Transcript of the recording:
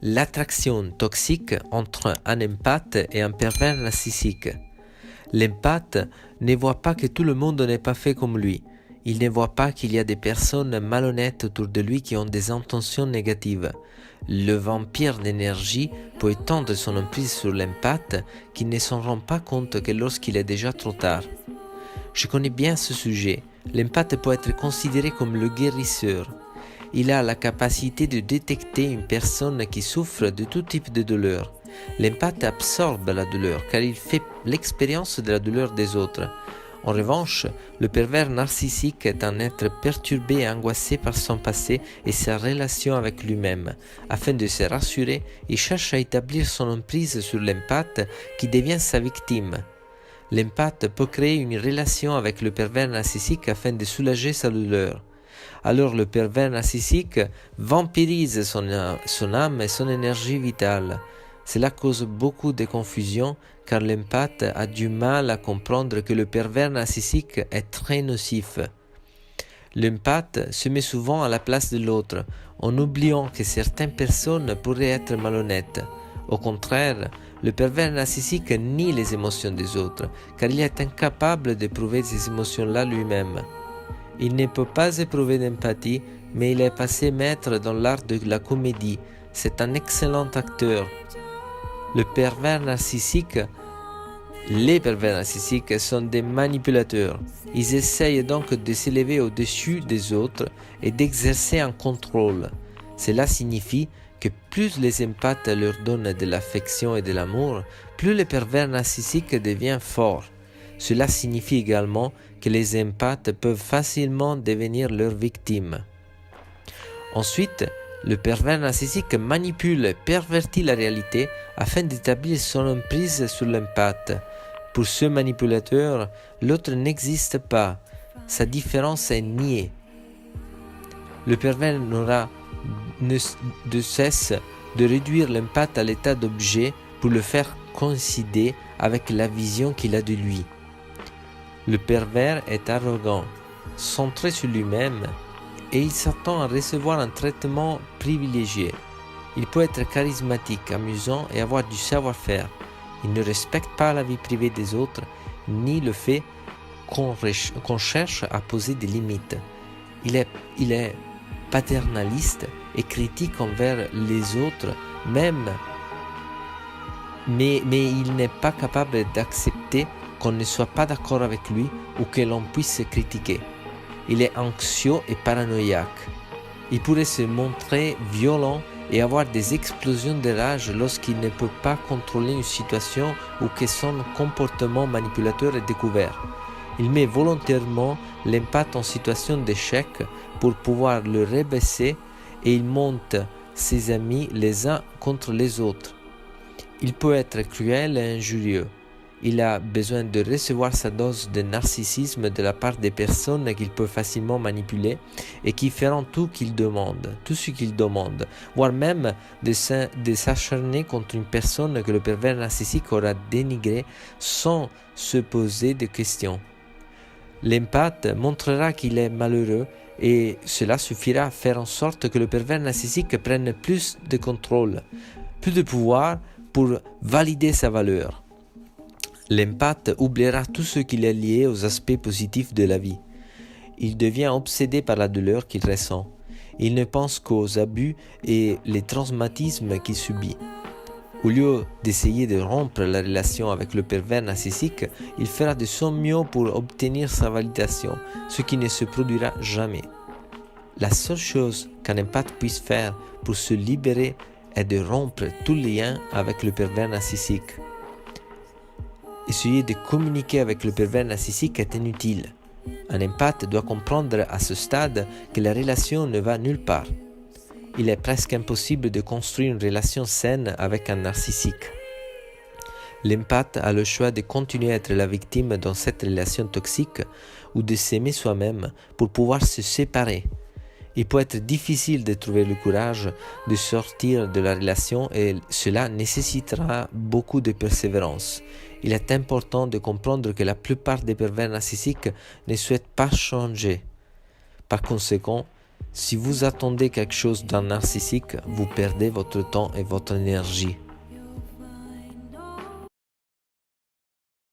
L'attraction toxique entre un empathe et un pervers narcissique. L'empathe ne voit pas que tout le monde n'est pas fait comme lui. Il ne voit pas qu'il y a des personnes malhonnêtes autour de lui qui ont des intentions négatives. Le vampire d'énergie peut étendre son emprise sur l'empathe qui ne s'en rend pas compte que lorsqu'il est déjà trop tard. Je connais bien ce sujet. L'empathe peut être considéré comme le guérisseur. Il a la capacité de détecter une personne qui souffre de tout type de douleur. L'empathe absorbe la douleur car il fait l'expérience de la douleur des autres. En revanche, le pervers narcissique est un être perturbé et angoissé par son passé et sa relation avec lui-même. Afin de se rassurer, il cherche à établir son emprise sur l'empathe qui devient sa victime. L'empathe peut créer une relation avec le pervers narcissique afin de soulager sa douleur. Alors le pervers narcissique vampirise son âme et son énergie vitale. Cela cause beaucoup de confusion car l'empathe a du mal à comprendre que le pervers narcissique est très nocif. L'empathe se met souvent à la place de l'autre en oubliant que certaines personnes pourraient être malhonnêtes. Au contraire, le pervers narcissique nie les émotions des autres car il est incapable d'éprouver ces émotions-là lui-même. Il ne peut pas éprouver d'empathie, mais il est passé maître dans l'art de la comédie. C'est un excellent acteur. Les pervers narcissiques sont des manipulateurs. Ils essayent donc de s'élever au-dessus des autres et d'exercer un contrôle. Cela signifie que plus les empathes leur donnent de l'affection et de l'amour, plus le pervers narcissique devient fort. Cela signifie également que les empathes peuvent facilement devenir leurs victimes. Ensuite, le pervers narcissique manipule et pervertit la réalité afin d'établir son emprise sur l'empathe. Pour ce manipulateur, l'autre n'existe pas. Sa différence est niée. Le pervers n'aura de cesse de réduire l'empathe à l'état d'objet pour le faire coïncider avec la vision qu'il a de lui. Le pervers est arrogant, centré sur lui-même et il s'attend à recevoir un traitement privilégié. Il peut être charismatique, amusant et avoir du savoir-faire. Il ne respecte pas la vie privée des autres, ni le fait qu'on cherche à poser des limites. Il est paternaliste et critique envers les autres, mais il n'est pas capable d'accepter qu'on ne soit pas d'accord avec lui ou que l'on puisse critiquer. Il est anxieux et paranoïaque. Il pourrait se montrer violent et avoir des explosions de rage lorsqu'il ne peut pas contrôler une situation ou que son comportement manipulateur est découvert. Il met volontairement l'empathe en situation d'échec pour pouvoir le rabaisser et il monte ses amis les uns contre les autres. Il peut être cruel et injurieux. Il a besoin de recevoir sa dose de narcissisme de la part des personnes qu'il peut facilement manipuler et qui feront tout ce qu'il demande, voire même de s'acharner contre une personne que le pervers narcissique aura dénigrée sans se poser de questions. L'empathe montrera qu'il est malheureux et cela suffira à faire en sorte que le pervers narcissique prenne plus de contrôle, plus de pouvoir pour valider sa valeur. L'empathe oubliera tout ce qui est lié aux aspects positifs de la vie. Il devient obsédé par la douleur qu'il ressent. Il ne pense qu'aux abus et les traumatismes qu'il subit. Au lieu d'essayer de rompre la relation avec le pervers narcissique, il fera de son mieux pour obtenir sa validation, ce qui ne se produira jamais. La seule chose qu'un empathe puisse faire pour se libérer est de rompre tout lien avec le pervers narcissique. Essayer de communiquer avec le pervers narcissique est inutile. Un empathe doit comprendre à ce stade que la relation ne va nulle part. Il est presque impossible de construire une relation saine avec un narcissique. L'empathe a le choix de continuer à être la victime dans cette relation toxique ou de s'aimer soi-même pour pouvoir se séparer. Il peut être difficile de trouver le courage de sortir de la relation et cela nécessitera beaucoup de persévérance. Il est important de comprendre que la plupart des pervers narcissiques ne souhaitent pas changer. Par conséquent, Si vous attendez quelque chose d'un narcissique, vous perdez votre temps et votre énergie.